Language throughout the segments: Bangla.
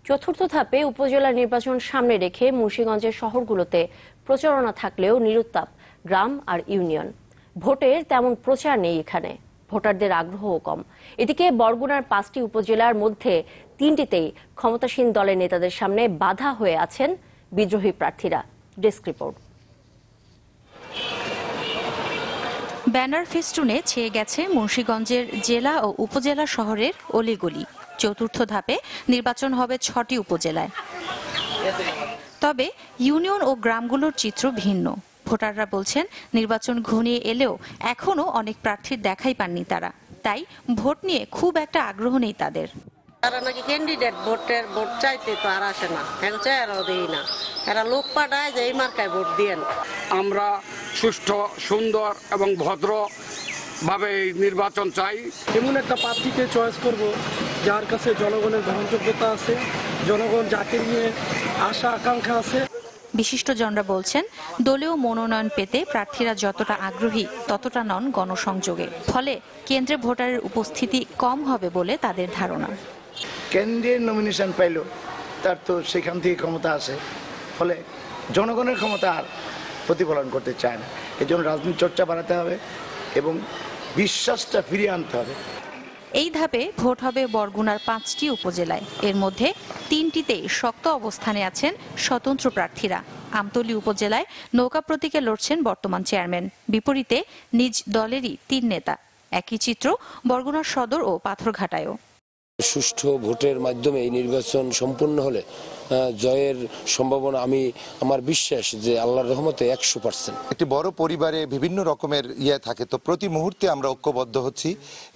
চতুর্থ ধাপে উপজেলা নির্বাচন সামনে রেখে মুন্সিগঞ্জের শহরগুলোতে প্রচারণা থাকলেও নিরুত্তাপ গ্রাম আর ইউনিয়ন। ভোটের তেমন প্রচার নেই এখানে, ভোটারদের আগ্রহও কম। এদিকে বরগুনার 5টি উপজেলার মধ্যে 3টিতেই ক্ষমতাসীন দলের নেতাদের সামনে বাধা হয়ে আছেন বিদ্রোহী প্রার্থীরা। Desk report. ব্যানার ফেস্টুনে ছেয়ে গেছে মুন্সিগঞ্জের জেলা ও উপজেলা শহরের অলিগলি। চতুর্থ ধাপে নির্বাচন হবে 6টি উপজেলায়। তবে ইউনিয়ন ও গ্রামগুলোর চিত্র ভিন্ন। ভোটাররা বলছেন নির্বাচন ঘনিয়ে এলেও এখনো অনেক প্রার্থীর দেখাই পাননি তারা, তাই ভোট নিয়ে খুব একটা আগ্রহ নেই তাদের। তারা নাকি ক্যান্ডিডেট ভোট চাইতে তো আর আসে না, চেয়ারও দেই না, এরা লোক পাঠায় যে এই মার্কায় ভোট দিয়েন। আমরা সুষ্ঠু, সুন্দর এবং ভদ্র ভাবে এই নির্বাচন চাই। এমন একটা প্রার্থীকে চয়েস করব যার কাছে জনগণের গ্রহণযোগ্যতা আছে, জনগণ যাকে নিয়ে আশা আকাঙ্ক্ষা আছে। বিশিষ্টজনরা বলছেন দলীয় মনোনয়ন পেতে প্রার্থীরা যতটা আগ্রহী ততটা নন গণসংযোগে, ফলে কেন্দ্রে ভোটারের উপস্থিতি কম হবে বলে তাদের ধারণা। কেন্দ্রের নমিনেশন পাইল তার তো সেখান থেকে ক্ষমতা আসে, ফলে জনগণের ক্ষমতা আর প্রতিফলন করতে চায় না। এই জন্য রাজনীতি চর্চা বাড়াতে হবে এবং বিশ্বাসটা ফিরিয়ে আনতে হবে। এই ধাপে ভোট হবে বরগুনার 5টি উপজেলায়। এর মধ্যে 3টিতেই শক্ত অবস্থানে আছেন স্বতন্ত্র প্রার্থীরা। আমতলী উপজেলায় নৌকা প্রতীকে লড়ছেন বর্তমান চেয়ারম্যান, বিপরীতে নিজ দলেরই 3 নেতা। একই চিত্র বরগুনার সদর ও পাথরঘাটায়ও। সুষ্ঠু ভোটের মাধ্যমে এই নির্বাচন সম্পূর্ণ হলে জয়ের সম্ভাবনা, আমার বিশ্বাস যে আল্লাহর রহমতে 100%। একটি বড় পরিবারে বিভিন্ন রকমের থাকে, তো প্রতি মুহূর্তে আমরা ঐক্যবদ্ধ হচ্ছি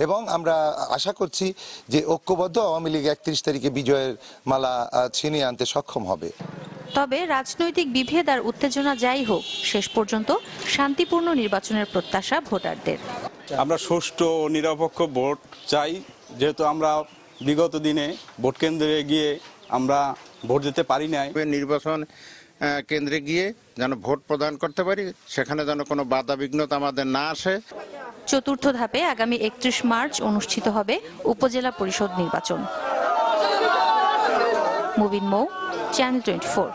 এবং আমরা আশা করছি যে ঐক্যবদ্ধ আওয়ামী লীগ 31 তারিখে বিজয়ের মালা ছিনিয়ে আনতে সক্ষম হবে। তবে রাজনৈতিক বিভেদ আর উত্তেজনা যাই হোক, শেষ পর্যন্ত শান্তিপূর্ণ নির্বাচনের প্রত্যাশা ভোটারদের। আমরা সুষ্ঠু ও নিরপেক্ষ ভোট চাই, যেহেতু আমরা বিগত দিনে ভোট কেন্দ্রে গিয়ে আমরা ভোট দিতে পারি নাই। নির্বাচন কেন্দ্রে গিয়ে যেন ভোট প্রদান করতে পারি, সেখানে যেন কোনো বাধা বিঘ্নতা আমাদের না আসে। চতুর্থ ধাপে আগামী 31 মার্চ অনুষ্ঠিত হবে উপজেলা পরিষদ নির্বাচন। মুবিন মৌ, চ্যানেল 24।